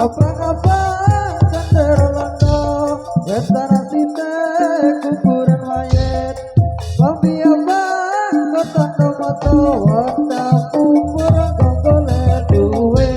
Abang-abang cenderono Wetara site kuburan mayat Kopi abang kotono moto Wanda kubur gogole duwe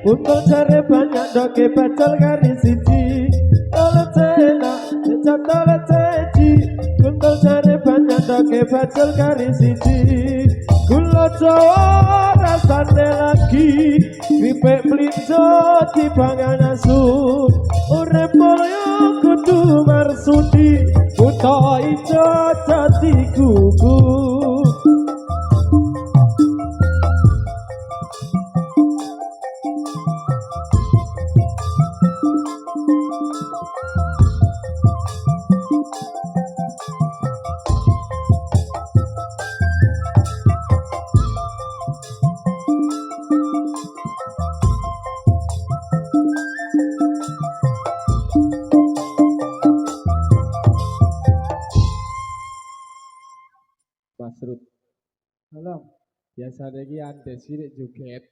Untung cari banyak doke pecel kari siji Tole cena, cecap tole ceci Untung cari banyak doke pecel kari siji Gula jawa rasanya lagi Kripik melinjo di pangan asu Urep moyo kudu marsudi Kuto ijo jati gugur Masrud. Halo. Biasanya iki ande sirik joget.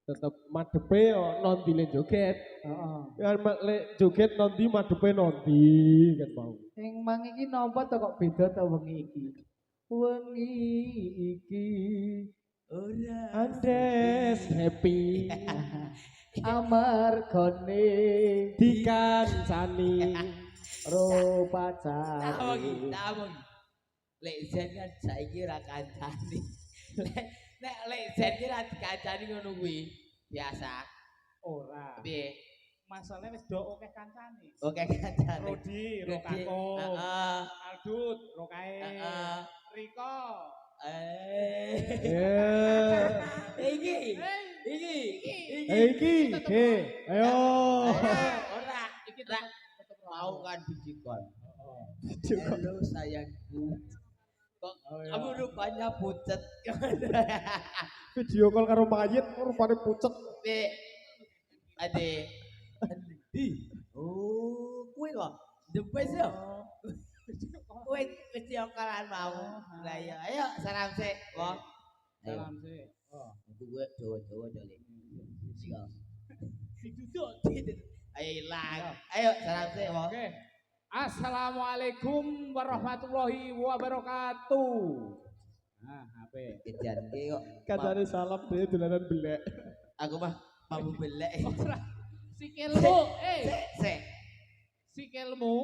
Tetep madepe yo nondile joget. Heeh. Ya lek joget nondi madepe nondi kan mau. Sing mang iki napa to kok beda to wengi iki? Wengi iki Ora Andes happy amargane dikancani rupacane. Tamu. Lek zen kan saiki ora kancani. Lek zen ki ora dikancani ngono kuwi. Biasa. Ora. Piye? Masalahnya wis do akeh kancane. Oke kancani. Rodi, Rokako. Aldut, Rokae. Riko. Iki. Ayo. Ora, iki tetep mau kan bijikon. Halo sayangku. Kok kamu rupanya pucet. Video call karo mayit rupane pucet. Ade. Oh, kuwi kok. The best yo. Kuwi wis diokalan mau. Lah ya, ayo salam sik, wong. Salam sik. Oh, gue Jawa-Jawa dole. Iya. Diduduk. Ayo ilang. Ayo salam sik, wong. Oke. Assalamualaikum warahmatullahi wabarakatuh. Nah, HP. Kejar ki kok. Kancane salam dhewe dolanan belek. Aku mah mampu belek. Sikilmu, Sik. sikilmu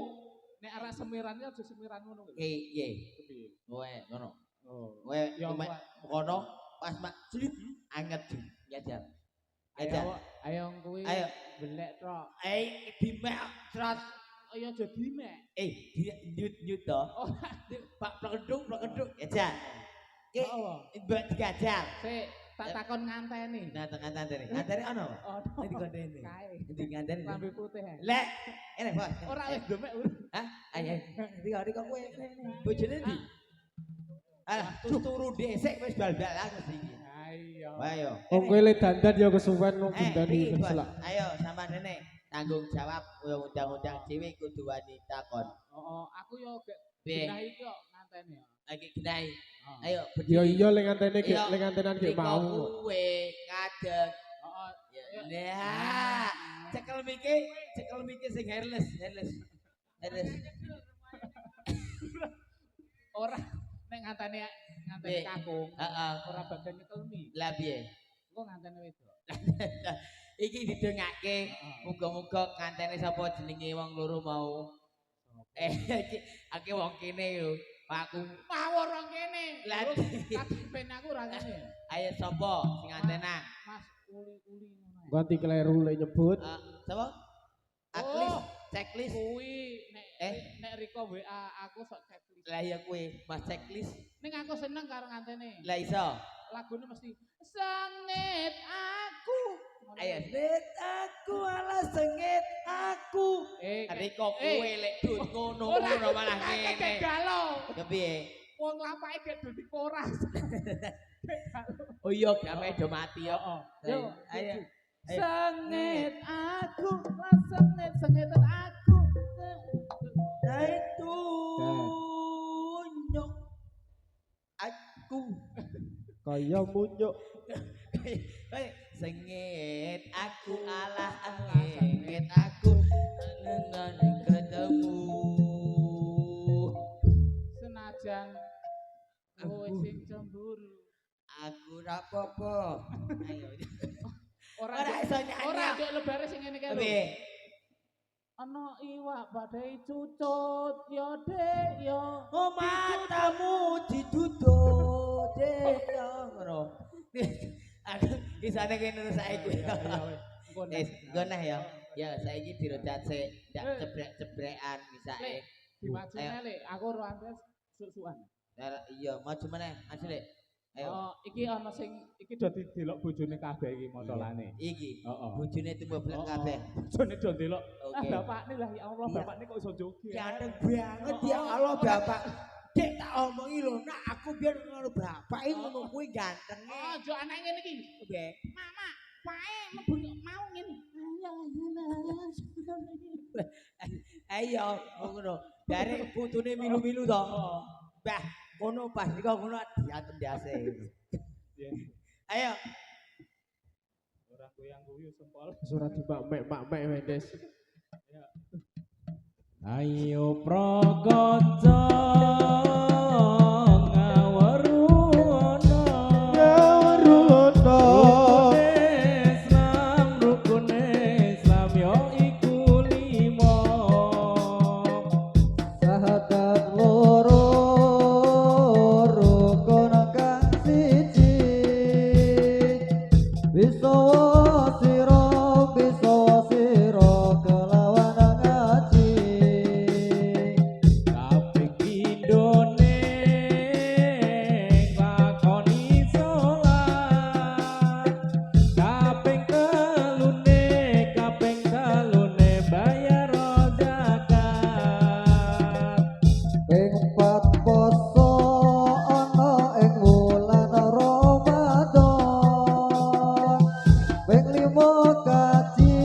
nek arek semirannya aja semiran ngono kuwi. Iya. Kepiye? Kowe ngono. Oh. Kowe Ya, mek kono pas mak jlit anget ya jam. Ayo kuwi. Ayo. Belek tok. Dimek trot. Ayo aja dimek. Nyut to. Oh, Pak plekenduk ya jan. Ki apa? mbak digajal. Sik, tak takon nganteni. Nah, nganteni. Nganteni ono apa? Oh, Ini dikondeni. kae. Ndi nganteni. Lambe putih. Lek, ini bos. Ora wis demek urip. Hah? Ayo. Riko kowe. Bojone ndi? Alah, turu dhisik wis bal-bal aku iki. Ayo. Ayo. Wong kowe le dandan ya kesuwen wong Iki, dandani Bos. selak. Ayo sama nenek tanggung jawab undang-undang dhewe kudu wanita kon. Oh, aku yo gek Piye? genah iki kok nganteni yo. Lagi genai. Oh. Ayo Ya berdiri. iya le ngantene ge Iya. le ngantenan ge Riko mau. kuwe ngadeg. Oh, Nah, cekel miki sing hairless. ora nek nganteni Piye? kakung. Heeh. Ora bagian nyekelmi. Lah piye? Engko nganteni wedok. Iki didengake muga-muga nganteni sapa jenenge wong loro mau. Iki wong kene lho. Aku Mawur wong kene. Lah, kadhepen aku ora ngene. ayo sapa sing ngantena? Mas uli-uli ngono. Ganti kleru le nyebut. Sapa? Oh. Checklist. Kuwi nek Riko WA aku sok checklist. Lah ya kuwi, Mas checklist. Ning aku seneng karo ngantene. Lah iso. lagune mesti sengit aku. Ayo sengit aku ala sengit aku. Riko kowe lek dut ngono malah ngene. Kepiye? Wong lapake gek dadi koras. Oh iya gawe do mati yo. Yo, Ayo. sengit aku, lah sengit aku. Itu nyok aku. Kaya munyuk. Sengit aku alah sengit aku nang ketemu. Senajan kowe sing cemburu. Aku ora apa-apa. Ayo. Ora iso nyanyi. Ora ndek lebare sing ngene kae lho. Piye? Ana iwak badhe cucut ya Dek ya. Oh matamu diduduk dek ya ngono. Aku isane kene saiki. Goneh ya. Ya saiki dirocat sik, ndak cebrek-cebrekan misake. Diwajine lek aku ora antes susukan. Iya, maju meneh, maju Lek. Ayo. Oh, iki ana sing iki do didelok bojone kabeh iki motolane. Iki. Heeh. Bojone tumbeblek kabeh. Bojone do ndelok. Ah Oke. bapakne lah ya Allah, bapakne kok iso joget. Ganteng banget ya Allah bapak. Dek tak omongi lho, nak aku biar ngono bapak iki ngono kuwi gantenge. Aja anak ngene iki. Oke. Mama, pae mlebu mau ngene. Ayo, ngono. Dari putune milu-milu to. Mbah, ngono pas iki ngono diatem diase. Ayo. Ora goyang-guyu sempol. Surat di mak-mek Wendes. Ayo prakonco ngaweruana rukune Islam yo iku limo Sahadat loro rukun kang siji bisa sira kelawan ngaji kabeh pindhone lakoni salat kaping telune bayar zakat ping 4 poso ana ing wulan Ramadan ping 5 kaji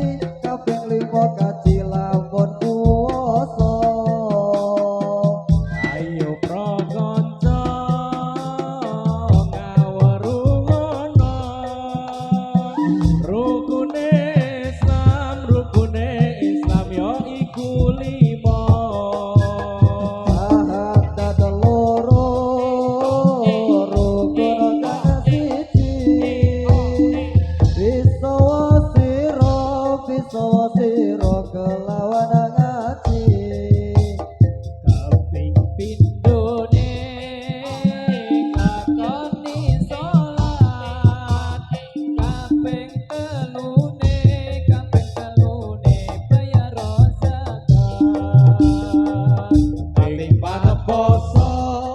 kaping 5 kaji lamun puasa ayo prakonco ngaweruana rukune Islam yo iku limo sahadat loro rukun kang siji bisa sira kelawan ngaji kaping pindhone lakoni salat kaping telune bayar zakat kaping poso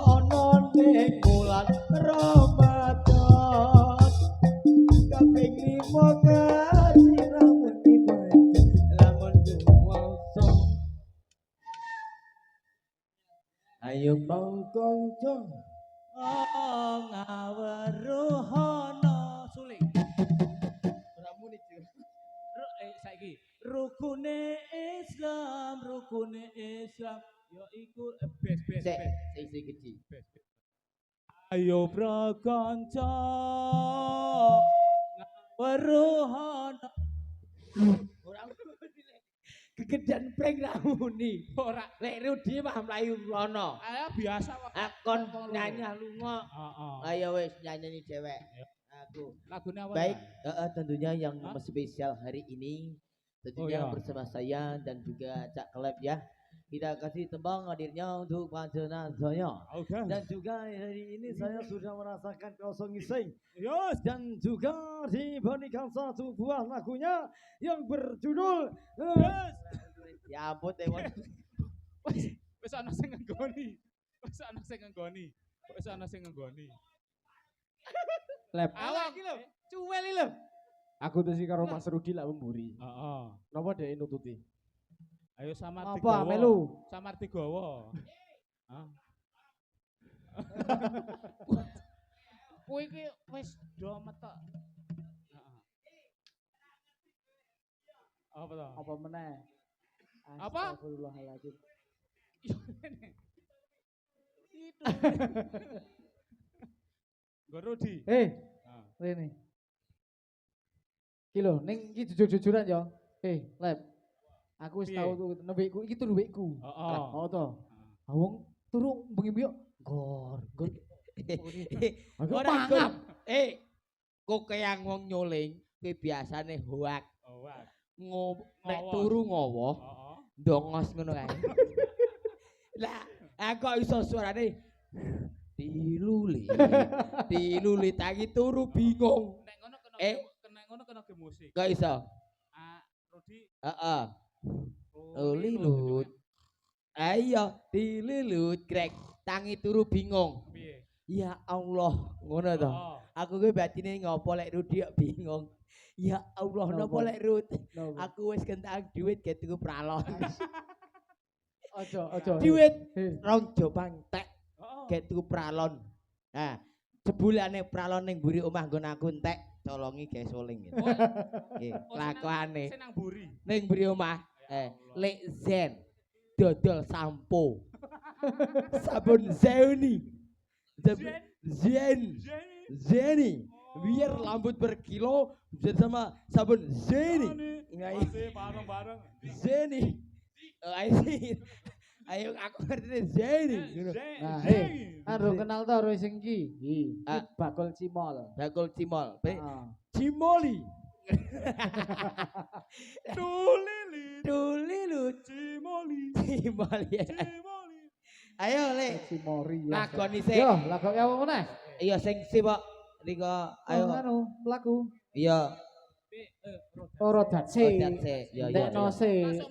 ana ning bulan Ramadan kaping 5 kaji lamun ibadah lamun puasa ayo mongkongco ngaweruhana suling ora muni saiki rukune Islam ya iku bes Sik, sik kecil. ayo prakonco ngaweruhana Ora kegedean pring ra muni. Ora. Lek Rudi mah mlayu rono. Ayo biasa wae. Akon nyanyi lunga. Heeh. Ayo wis nyanyi dewek. Aku. Lagune apa? Baik, tentunya yang spesial hari ini tentunya Oh, ya. bersama saya dan juga Cak Klep ya. Kita kasih tembang hadirnya untuk panjenengan saya. Oke. dan juga hari ini saya sudah merasakan kosong iseng Yes. dan juga dibandingkan satu buah lagunya yang berjudul Ya ampun Tewon. Wis ana sing nggoni. Wis ana sing nggoni. Lep. Awak iki lho, cuwel iki lho. Aku tuh sih karo Mas Rudi lah memburi. Heeh. Napa dhek nututi? Ayo samar Apa digawa. melu? Samar digawa. Hah? Kowe iki wis do metok. Heeh. Apa to? Apa meneh? Apa? Astagfirullahaladzim. Itu. Nggo Rudi. Hei, Heeh. rene. Iki lho, ning iki jujur-jujuran ya. Lep. Aku wis Piye? tau tuh nembeku, iki turu mbekku. Heeh. Oh to. Wong turu bengi yo gor. Aku Ora mangap. kok kayang wong nyuling kuwi biasane hoak. Oh, wah. Nek Ngowo. turu ngowo, Heeh. ndongos ngono kae. Lah, aku iso suarane diluli. Diluli tangi turu bingung. Nek ngono kena ke musik. Kok iso? Ah, Rudi. Heeh. Oh, Lilut. Ayo, dililut krek tangi turu bingung. Piye? Ya Allah, ngono to. Oh. Aku kuwi batine ngopo lek Rudi kok bingung. Ya Allah, nopo Napa? lek Rud? Napa? Aku wis kentang duit get tuku pralon. Ojo. Duit Hei. rong jopang tek Heeh. get tuku pralon. Nah, jebulane pralon ning mburi omah nggon aku entek, colongi gawe soling gitu. Nggih, lakuane Senang buri. ning mburi omah. Ya Allah. Lek Zen dodol sampo. Sabun Zeni. Zen. Zeni. Biar rambut berkilo bersama sabun Zeni. Masih bareng-bareng. Zeni. Oh, I see. Ayo aku ngerti Zeni. Nah, Zeng. Aduh kenal to karo sing iki. Ah. Bakul cimol. Bakul cimol. Heeh. Cimoli. Tulili. Tulilut. Cimoli. Cimoli. Cimoli. Ayo le. Cimori ya. Lakoni sik. Yo, lakoni apa meneh? Iya sing sibuk. Riko ayo. Anu, mlaku. Iya. Ora datse. Odat sik. Iya iya. Ndekno sik.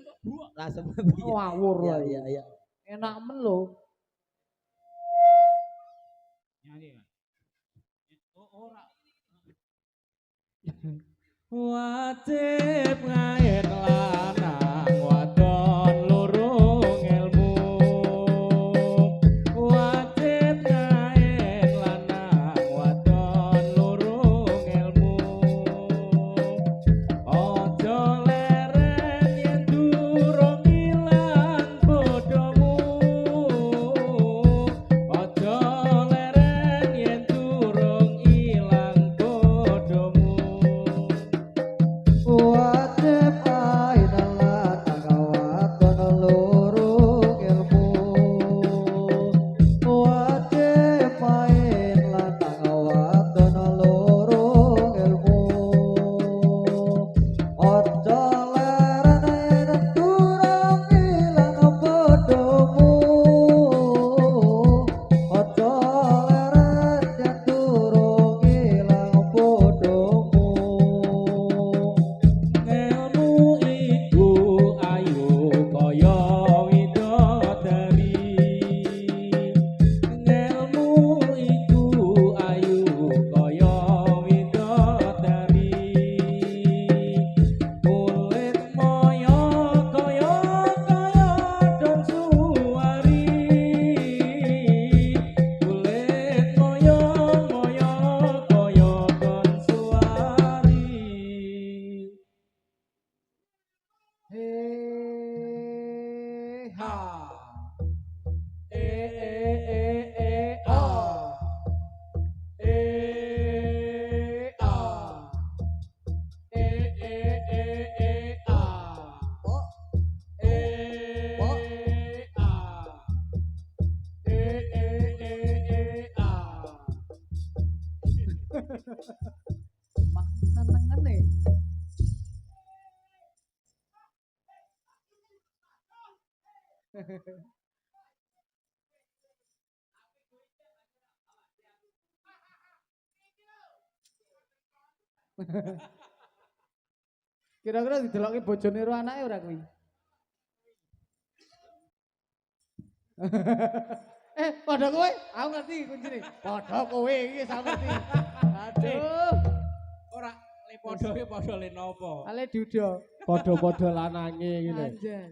Langsung. Ngawur Iya wae. iya iya. Enak men lho. Nyanyi. Oh, ora. Wajib ngayen lanang wadon lurung ilmu. Wajib ngayen lanang wadon lurung ilmu. Ojo leren yen durung ilang bodomu. Ojo leren yen durung ilang bodomu. Wajib ainalah tangawatan lurung ilmu. Wajib ainalah tangawatan lurung ilmu. Ojo leren yen durung ilang bodomu. Ojo leren yen durung ilang bodomu. Ilmu iku ayu kaya widodari. Ilmu iku ayu kaya widodari. Kulit moyo kaya don suwari. Kulit moyo kaya don suwari. Ha. A. Mah senengen nih. Kira-kira dideloki bojone karo anake ora kuwi? Padha kowe, aku ngerti kuncine. Padha kowe iki aku ngerti. Aduh. Padha ki padha le napa? Ale duda. Padha-padha lanange ngene. Anjay.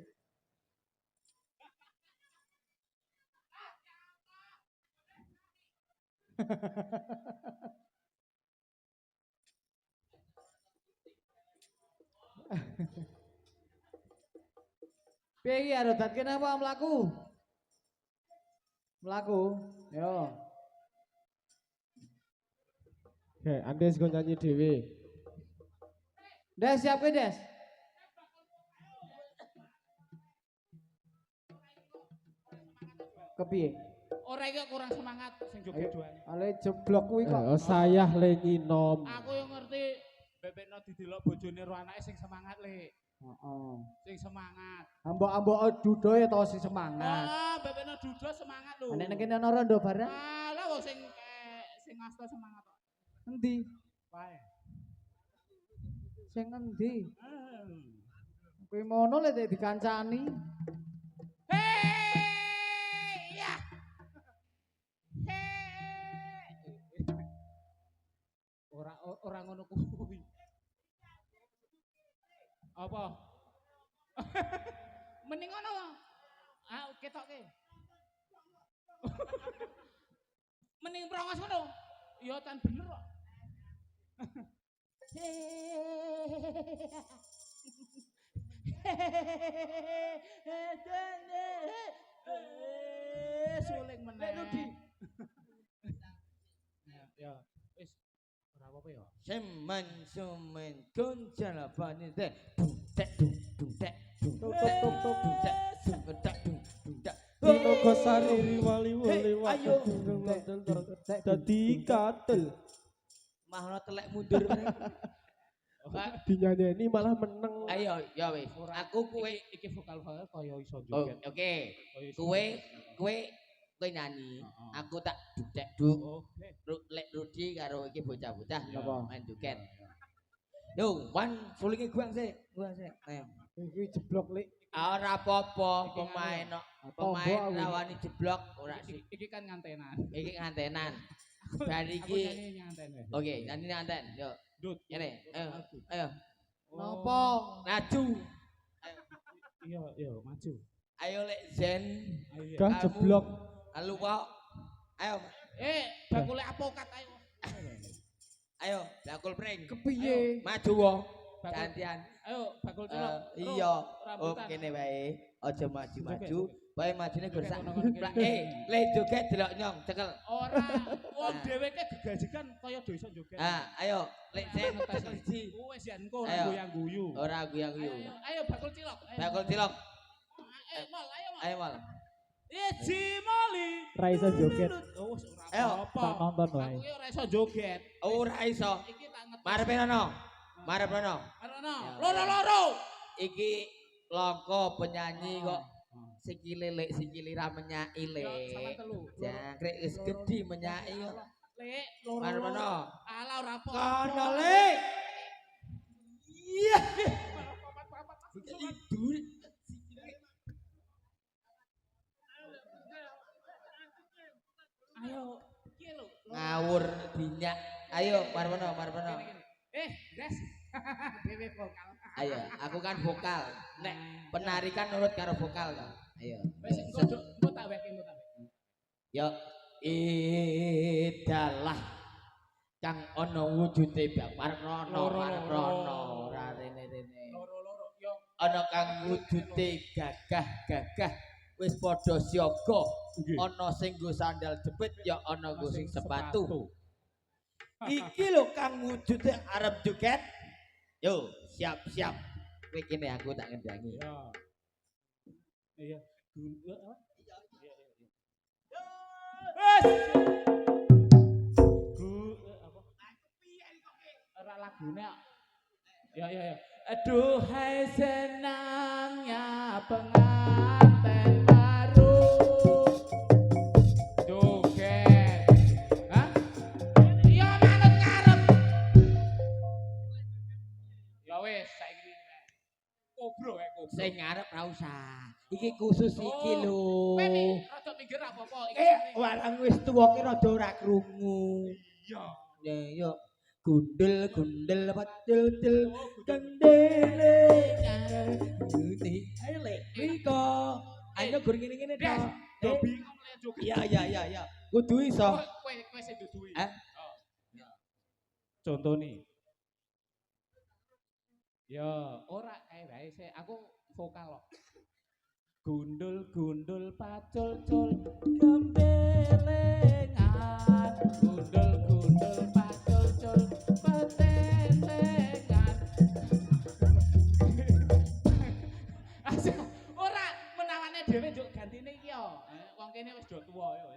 Piye iki arodat kene apa mlaku? Mlaku. Yo. Oke, Andes go nyanyi dhewe. Des siap ke Des? Kepiye? Ora iki kurang semangat sing joget doang. Ale jeblok kuwi kok. Saya le nyinom. Aku yang ngerti bebekno didelok bojone ro anake sing semangat le. Heeh. Sing semangat. Ambok-ambok dudoe to sing semangat. Ah, bebekno dudo semangat lho. Nek kene ana rondo bareng. Alah wong sing ngasta semangat kok. Endi? Wae. Sing endi? Kuwi mono lek dikancani. Hei! Ya. Ora ngono kuwi. Apa? Mending ngono. Ah, ketoke. Mending prongos ngono. Ya tan bener kok. Suling meneh. Ya, wis ora apa-apa ya. Semen semen kuncal bani teh dung tek dung tek dung Tuk, tek tuk, tuk, dung tek dung tek dung tek. Nogo sari riwali wali ayo. dadi katel. Mahno telek mundur. Dinyanyeni malah meneng. Ayo, ya wis. Aku kowe iki vokal kaya iso oh, joget. oke. Kaya iso Kowe joget. kowe kowe nyanyi. Heeh. Aku tak dudek duk. Oke. Lek Rudi karo iki bocah-bocah Apa? main joget. Yo, wan sulinge guang sik. Ayo. Iki jeblok lek. Ora apa-apa pemain kok. Pemain Tombo aku. rawani jeblok ora sih. Iki kan ngantenan. Iki ngantenan. Dari Aku iki nyanyi nganten wis. oke, nyanyi nganten. Yo, Dut. ngene. Ayo. Aku. Ayo. Napa? Maju. Iya, iya, maju. Ayo lek Zen. Ayo. Iya. Dah jeblok. Lalu kok. Ayo. Bakule apokat ayo. Ayo, bakul pring. Kepiye? Maju wo. Bakul. Gantian. Ayo, bakul cilok. Iya. Oh, rambutan. kene wae. Aja maju-maju. Wae majune gersak. Joget, Le joget delok nyong, cekel. Ora, wong dhewe ke digajikan kaya do iso joget. Ayo, lek Zen cekel siji. Wis ya engko Ayo. goyang guyu. Ora guyu-guyu. Ayo bakul cilok. Bakul cilok. Mal, ayo mal. Ayo mal. Jimoli. Ra iso joget. Oh, wis ora Ayo. apa. Tak nonton wae. Aku ki ora iso joget. Ora iso. Iki tak ngetes. Marep nono. Marep nono. Arono. Loro-loro. Iki loko penyanyi kok sikile lek sikile ra menyai Yo, sama lek. telu. Jangkrik wis gedhi menyai kok. Lek Marep loro. nono. Alah ora apa. Kono lek. Iya. Tidur. Ayo, piye lho? Ngawur dinyak. Ayo, marep nono, marep nono. Guys. Dewe vokal. Ayo, aku kan vokal. Nek penari kan nurut karo vokal to. Ayo. Wis engko tak weke, engko tak weke. Yo idalah kang ana wujude Bapak Rono, ora rene-rene. Loro-loro yo. Ana kang wujude gagah-gagah wis padha siaga. Ana sing nggo sandal jepit ya ana nggo sing sepatu. Iki lho kang wujude arep joget. Yo, siap-siap. Kowe kene aku tak ngendangi. Ya. Iya. Ora lagune. Ya ya ya. Aduhai senangnya pengantin baru. Joget. Hah? Ya manut ngarep. Ya wis saiki kobro wae kobro. Sing ngarep ra usah. Iki khusus iki lho. Kowe nih rada minggir apa-apa iki. Warang wis tuwa ki rada ora krungu. Iya. Ya yo. Gundul gundul pacul cul kendele ngerti ayo lek riko ayo gur ngene-ngene tok bingung lek joget. iya kudu iso Kowe sing duduhi. eh Contoh nih. Ya, ora kae wae sik aku vokal kok. Gundul gundul pacul cul gembelengan. Gundul gundul pacul cul petentengan. Asal ora menawane dhewe njuk gantine iki yo. Wong kene wis do tuwa yo.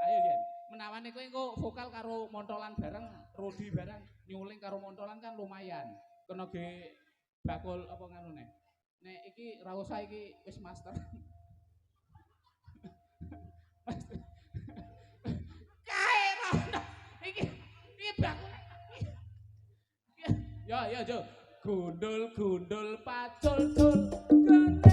Ayo Yen. Menawane kowe engko vokal karo montolan bareng, Rudi bareng nyuling karo montolan kan lumayan. Kena ge bakul apa nganune. Nek iki ra usah iki wis master. Kae rono. Iki bakul. Ya Jo. Gundul gundul pacul cul kenelengan.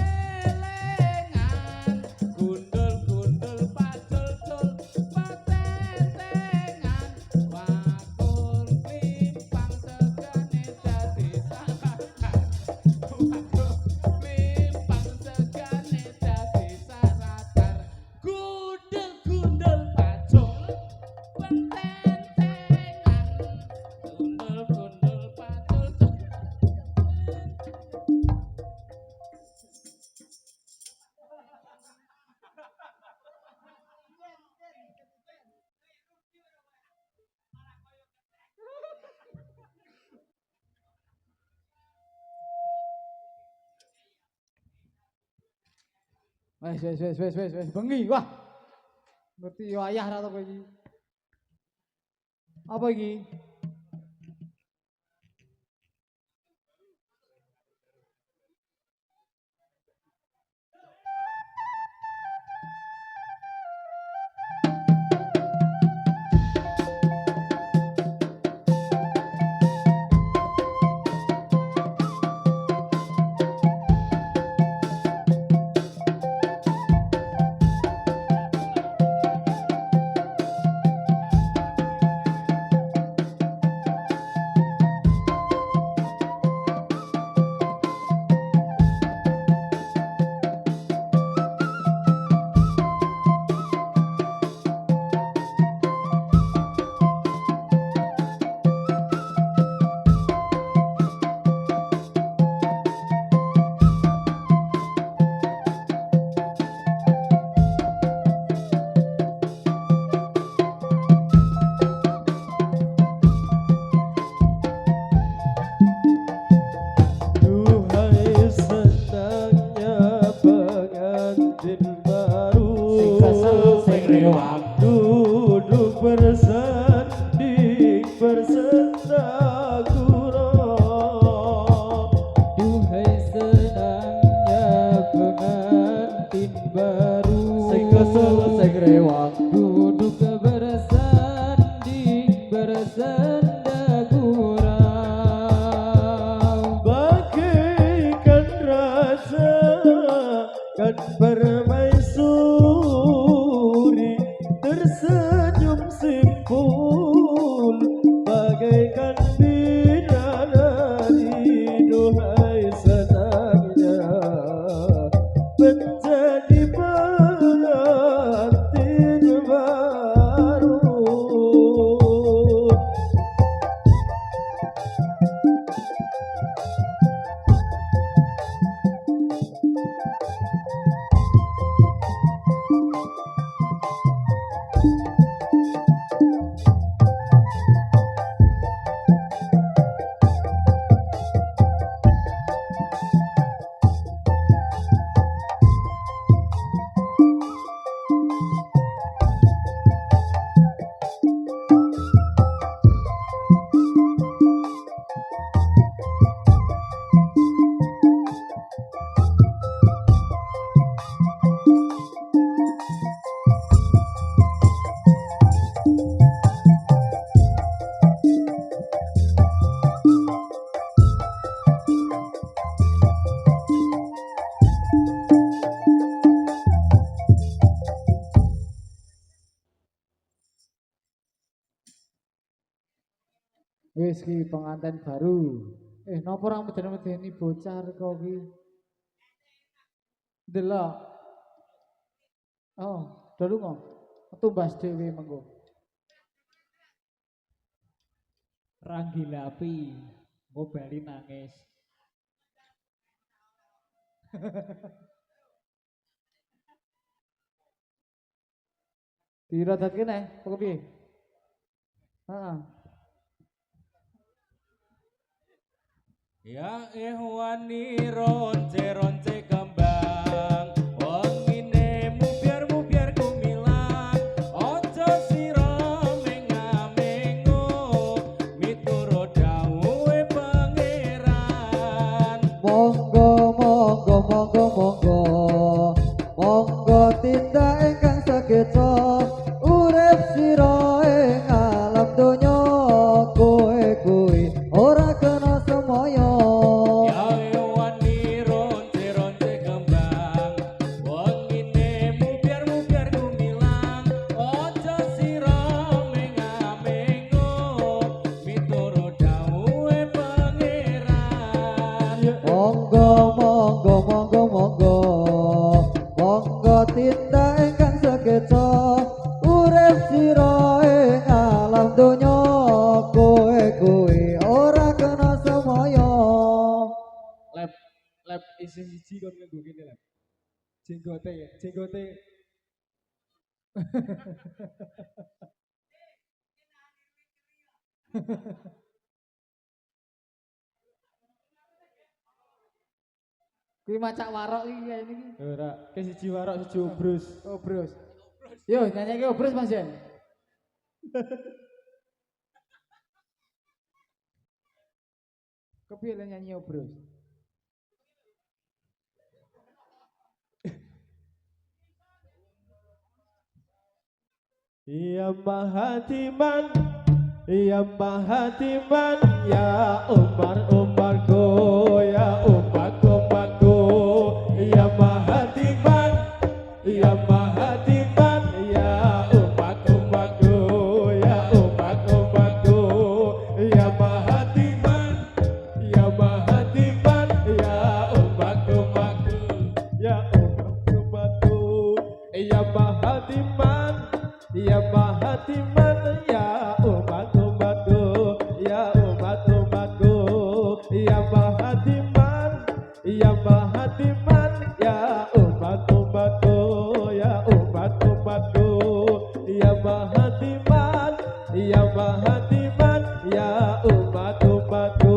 Gundul gundul pacul cul patentengan. Wakul klimpang segane dadi sarakan. Wakul klimpang segane dadi sarakan. Gundul gundul pacul pententengan. Gundul gundul pacul cul. Wes bengi wah. Ngerti yo ayah ra to kowe iki. Apa iki? Wis ki pengantin baru. Napa ora medeni bocah kok ki? Delok. Oh, dalu mau. Tumbas dhewe mengko. Ranggilapi, engko bali nangis. Diradatke nek, kok piye? Heeh. Ya ihwani ronce-ronce kembang wengine mubiar-mubiar kumilang ojo sira menga-mengo miturut dawuhe pangeran Monggo monggo monggo monggo monggo tindak ingkang sakeca urip sira ing alam donya kowe kuwi ora kena semoyo ya ihwani ronce-ronce kembang wengine mubiar-mubiar kumilang ojo sira menga-mengo miturut dawuhe pangeran monggo monggo monggo monggo monggo tindak ingkang sakeca urip sira ing alam donya kowe kuwi ora kena semoyo Lep isi siji kon nganggo kene lep. Jenggote. Kuwi macak warok iki kaya ini. Ora, ke siji warok siji obrus. Obrus. Yo nyanyi obrus Mas Yen. Kepiye le nyanyi obrus? Ya Mahatiman, ya Mahatiman, ya Umar-Umarku, ya Umat-Umatku, ya Mahatiman, ya Mahatiman, ya Umat-Umatku, ya Umat-Umatku, ya Mahatiman, ya Mahatiman, ya Umat-Umatku, ya Umat-Umatku, ya Mahatiman. Ya Mahatiman, ya umat-umatku, ya umat-umatku, ya Mahatiman, ya Mahatiman, ya umat-umatku, ya umat-umatku, ya Mahatiman, ya Mahatiman, ya umat-umatku,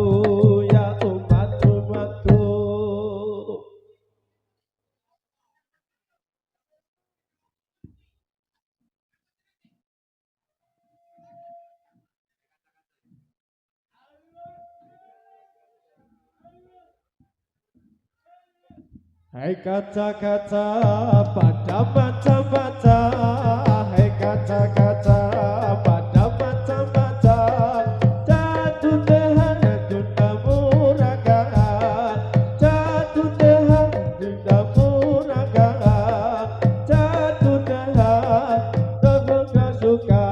ya umat-umatku. Hai kaca-kaca pada baca-baca, hai kaca-kaca pada baca-baca, jatuh dehang dunia muraga, jatuh dehang dunia muraga, jatuh dehang tak suka,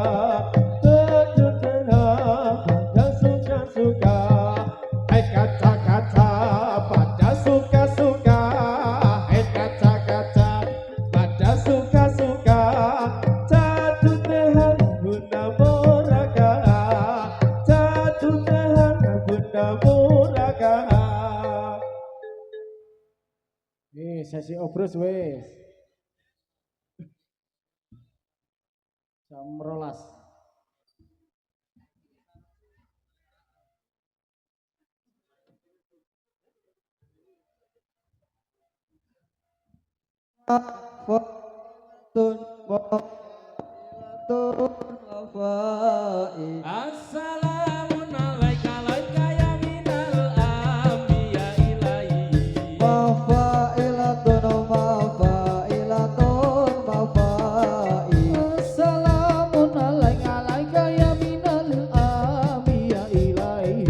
jatuh dehang tak suka-suka, hai kaca-kaca pada suka-suka. Suka-suka jatuh dehang bunda muraga, jatuh dehang bunda muraga. Sesi obrus wis. Jam 12. Assalamun alaika alaika ya minal anbiya ilahi Assalamun alaika ya minal anbiya ilahi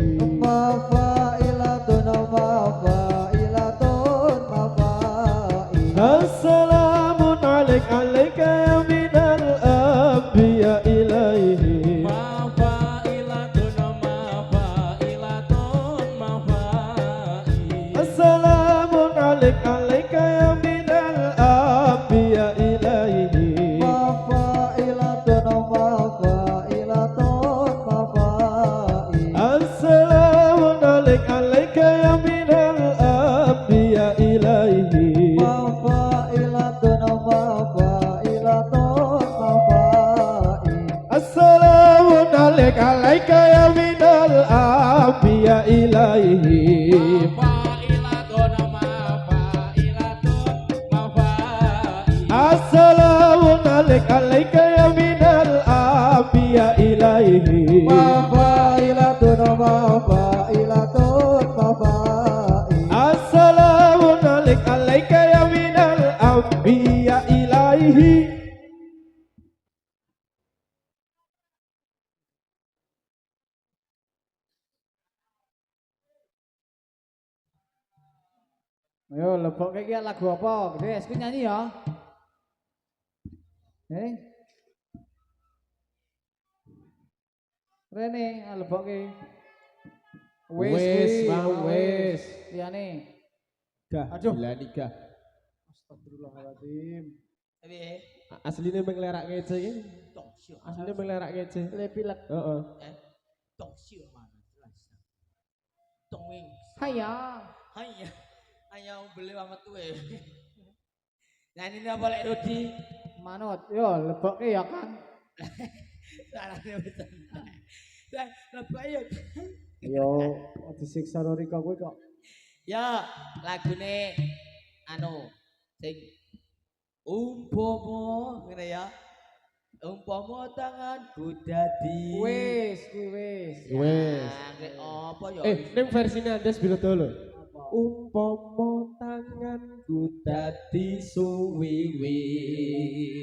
Assalamun alaika ya minal anbiya ilaihi. Mafailatun alik alaika ya minal anbiya ilaihi Mafailatun mafailatun mafai Assalamu alaika ya minal anbiya ilaihi Mafailatun mafailatun mafai Assalamu alaika ya minal anbiya ilaihi Assalamu alaika ya minal anbiya ilaihi Mafailatun mafailatun mafai Assalamu alaika ya minal anbiya ilaihi Ayo lebok kayak lagu apa? Gede, aku nyanyi ya. Rene, lebok ke. Wes, mau wes. Liyane. Gah, Aduh. gila nikah. Astagfirullahaladzim. Tapi Aslinya menglerak ngece ini. tong sio. Aslinya menglerak ngece. Lepilek. Heeh. Tong sio mana jelas. Tong wing. Haya. Hanya hanya beli sama tuwe. Nyanyi ini apa lek Rudi? Manut. Yo, lebok ke ya kan. Salahnya betul. Dan lebih ayo. Yo, disiksa Rika kowe kok. Ya, lagune anu sing umpama ngene ya. Umpama tanganku dadi Wis, kuwi wis. Wes. nek apa ya? Ning versine Andes biro dulu. Umpama tanganku dadi suwiwi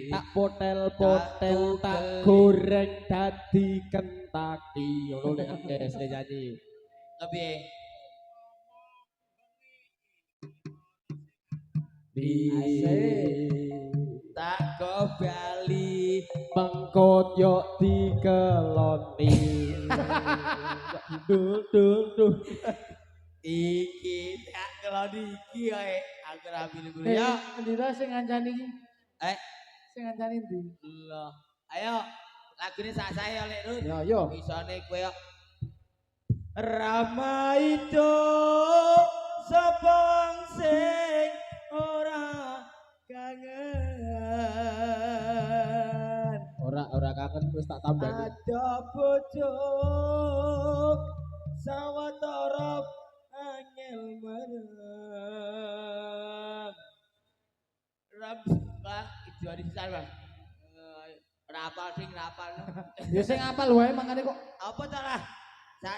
tak potel-potel tak goreng dadi kentaki ngono nek Andes nyanyi. Kepiye? Tak kembali Mengkot yo dikeloni. Duh. iki tak keloni iki ae aku rapi dulu ya. Ndira sing ngancani iki. Eh, Sing ngancani ndi? Allah. Ayo, lagune sak saya lek Rut. Ya, yo. Bisane kowe yo. Rama itu sapa sing ora kangen. Ora kangen wis tak tambah. Ada bojo sawetara angel meneng. Rabba itu hari sana. Rapal sing rapal. Ya sing apal wae mangane kok. Apa ta lah?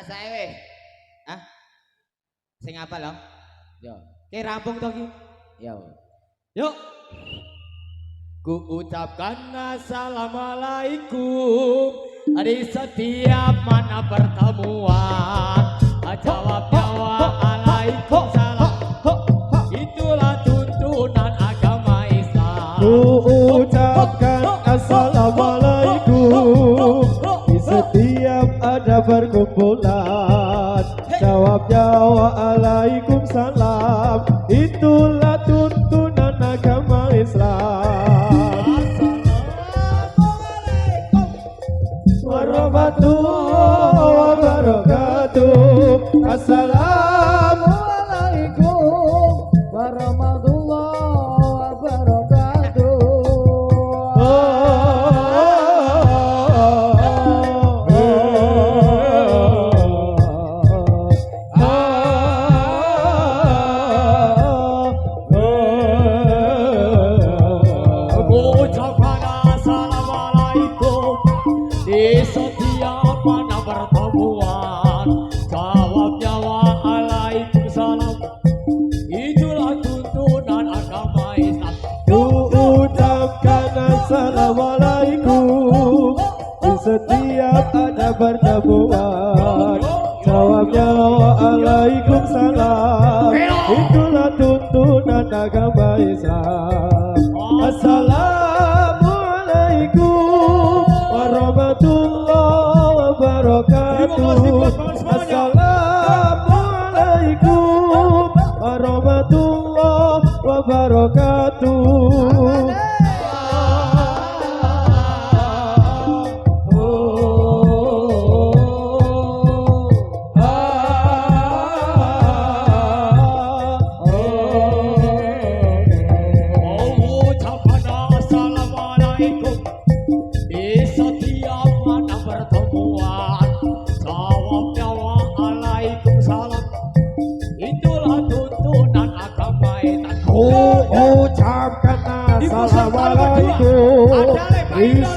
Saya weh. Hah? Sing apal lho? Yo. Ki rampung to ki? Yo. Yuk. Ku ucapkan assalamualaikum di setiap mana pertemuan. Jawabnya waalaikumsalam. Itulah tuntunan agama Islam. Ku ucapkan assalamualaikum di setiap ada perkumpulan. Jawabnya waalaikumsalam. Itulah tuntunan agama Islam. Warahmatullahi wabarakatuh. Assalamualaikum warahmatullahi wabarakatuh. Ucapkan assalamualaikum di setiap mana pertemuan. Jawabnya waalaikumsalam. Itulah tuntunan agama Islam. Ku ucapkan assalamualaikum di setiap ada pertemuan. Jawabnya waalaikumsalam. Itulah tuntunan agama Islam. Assalamualaikum warahmatullahi wabarakatuh. Assalamualaikum warahmatullahi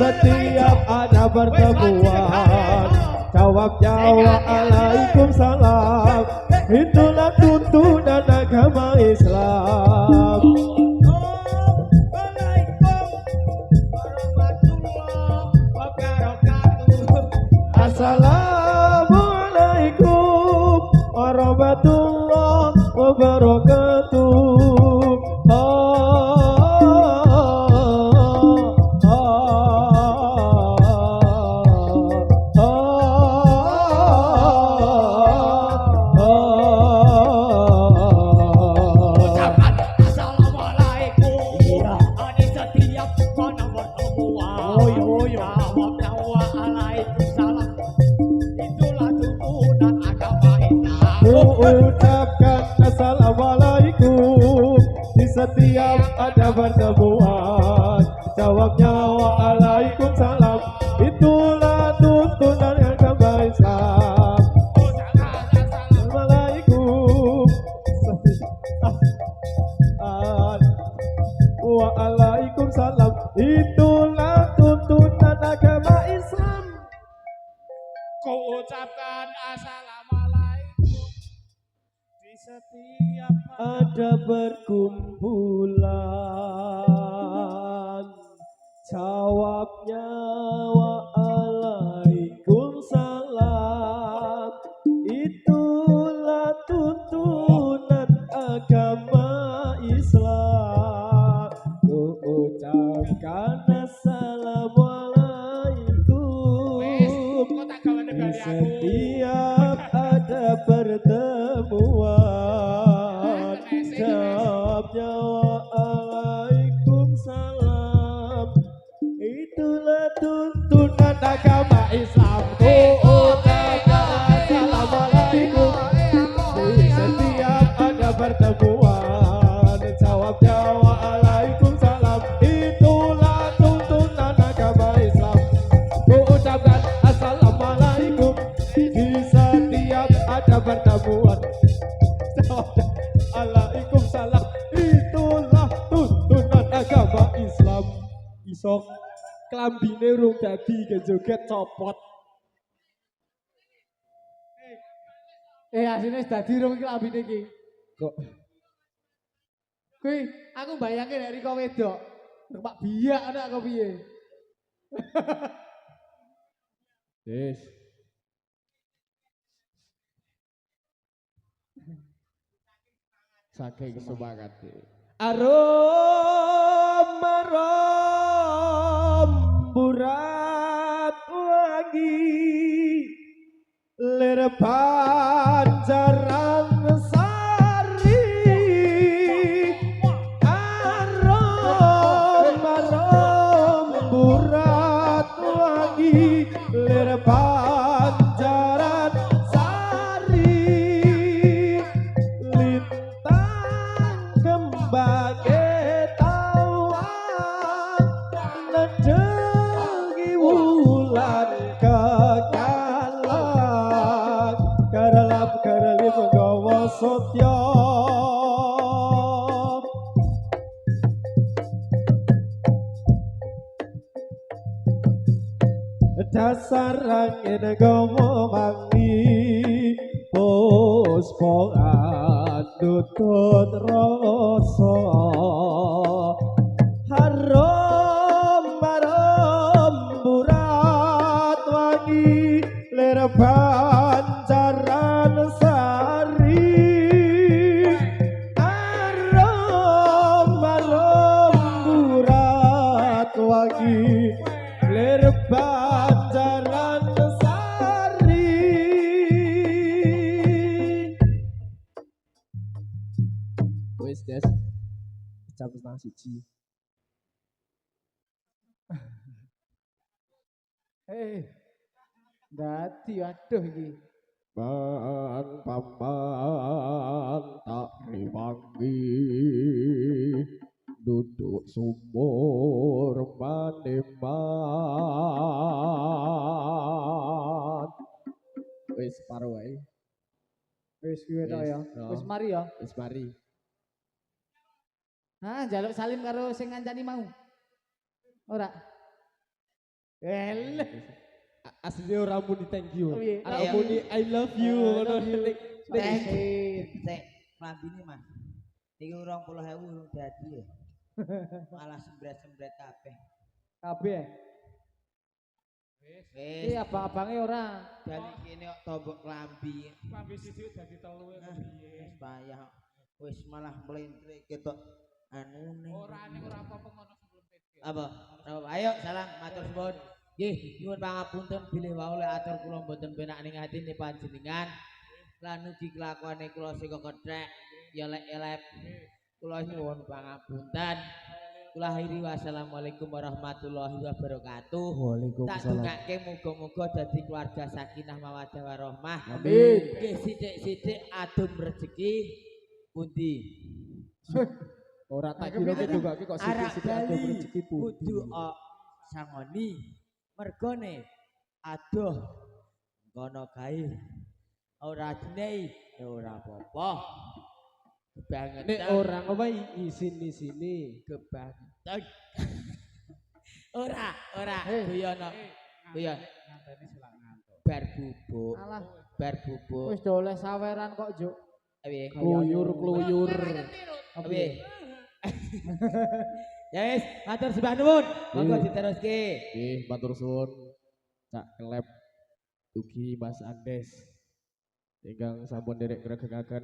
setiap ada pertemuan jawabnya waalaikumsalam. Itulah tuntunan agama Islam. Assalamualaikum warahmatullahi wabarakatuh. Ucapan assalamualaikum di setiap mana pertemuan. Jawabnya waalaikumsalam. Itulah tuntunan agama Islam. Ucapkan assalamualaikum di setiap ada pertemuan. Jawabnya waalaikumsalam. Itulah tuntunan agama Islam. Assalamualaikum. Waalaikumsalam. Itulah tuntunan agama Islam. Ku ucapkan assalamualaikum di setiap Ada berkumpulan, jawabnya waalaikumsalam. Itulah tuntunan agama Islam. Ku ucapkan assalamualaikum kok tak gawe di negari aku. setiap ada pertemuan. Jawabnya waalaikumsalam. Itulah tuntunan agama Islam. Ku ucapkan assalamualaikum di setiap ada pertemuan. Jawabnya waalaikumsalam. Itulah tuntunan agama Islam. Ku ucapkan assalamualaikum di setiap ada pertemuan. Jawabnya waalaikumsalam. Itulah tuntunan agama Islam. Isok klambine urung dadi kejoget copot. Asline wis dadi rong iki lambine iki. Kok Kuwi aku bayangke nek Riko wedok. Pak biak anak kok piye? Yes. Saking semangat. Aroma burat wangi lir pancaran sari. Aroma burat wangi lir pancaran sari. Lintang kembang tawan nedengi wulan kekalang karelap karelip gawa sotya. Dasar angin gawa mangi puspa andutut rasa. Harum harum burat wangi lir pancaran sari. Harum harum burat wangi lir pancaran sari. Wis Des, jam 1:30. Dadi aduh iki. Man paman tak riwangi duduk sumur maneman. Wis paro wae. Wis kuwi tok ya. Wis, Wis mari ya. Wis mari. Njaluk salim karo sing ngancani mau. Ora. El. Asline ora muni thank you. Oh, iya. Ora Iya. muni I love you ngono. Sik, klambine Mas. Iki 20.000 urung dadi ya. Malah sembret-sembret kabeh. Kabeh. Wis, Iki Wis, abang-abange ora. dari kene kok tombok klambi. klambi siji dadi 3 Ah, kepiye. Wis payah. Wis malah mlentre ketok anune. Ora ning ora apa-apa ngono sebelum TG. Apa? Ayo salam matur suwun. Nggih, nyuwun pangapunten bilih wau lek atur kula mboten penak ning atine panjenengan. Lan ugi kelakuane kula sing kethek ya lek elep. Kula nyuwun pangapunten. Kula akhiri wassalamualaikum warahmatullahi wabarakatuh. Tak Waalaikumsalam. dongake muga-muga dadi keluarga sakinah mawaddah warahmah. Amin. Nggih sithik-sithik adum rezeki pundi. Ora tak kira ki juga kok Arak sithik-sithik ada Bali rezeki pundi. kudu sangoni mergone aduh kono kae ora dinei ya ora apa-apa kebangetan Nek orang apa isin-isini. kebangetan ora Eh. guyono guyon Nganteni silak ngantuk. bar bubuk Alah, bar bubuk wis doleh saweran kok, Juk. piye Kluyur. piye ya wis matur sembah nuwun monggo Iya. diteruske Nggih, matur suwun. Cak Kelep ugi Mas Andes ingkang sampun derek gregegaken